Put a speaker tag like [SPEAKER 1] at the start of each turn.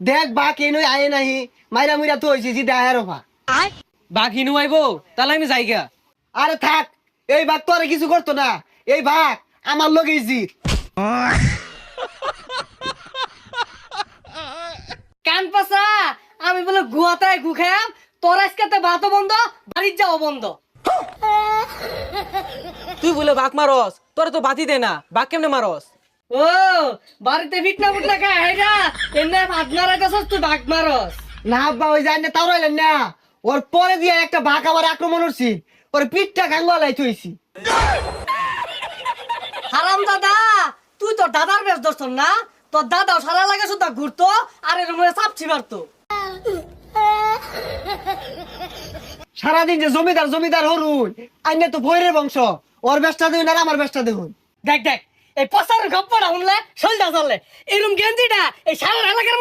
[SPEAKER 1] দেখ বাঘ এনে আয়ে নাহি মাইরা মুইরা তো হইছি জি দেয় রফা
[SPEAKER 2] বাঘ হিনু আইবো তাহলে আমি যাইগা।
[SPEAKER 1] আরে থাক এই বাঘ তো আর কিছু করতো না এই বাঘ আমার লগেই জিত
[SPEAKER 3] কান পাসা আমি বলে গুয়াতায় গু খাম তোর আজকে ভাতও বন্ধ বাড়ির যাও বন্ধ।
[SPEAKER 2] তুই বলে বাঘ মারস, তোরে তো বাতি দে না, বাঘ কেমনে মারস?
[SPEAKER 3] ও বাড়িতে ফিটনা ফুটনা খায় হেরা এনে ভাত মারাইতেছস তুই ভাগ মারস।
[SPEAKER 1] না আব্বা ওই জানে তাও রইলেন না ওর পরে দিয়ে একটা বাঘ আবার আক্রমণ করছি ওর পিঠটা গাঙ্গলাই থইছি
[SPEAKER 3] হারাম দাদা তুই তোর দাদার বেশ ধরছ না তোর দাদাও সারা লাগে শুধু ঘুরতো আর এর মধ্যে চাপছি মারতো।
[SPEAKER 1] সারাদিন যে জমিদার জমিদার হরুন আইনে তো ভৈরের বংশ ওর বেশটা দেখুন আর আমার বেশটা দেখুন
[SPEAKER 3] দেখ দেখ এই পচার গপ্পটা শুনলে শরীরটা চলে এরকম গেঞ্জিটা এই সারা এলাকার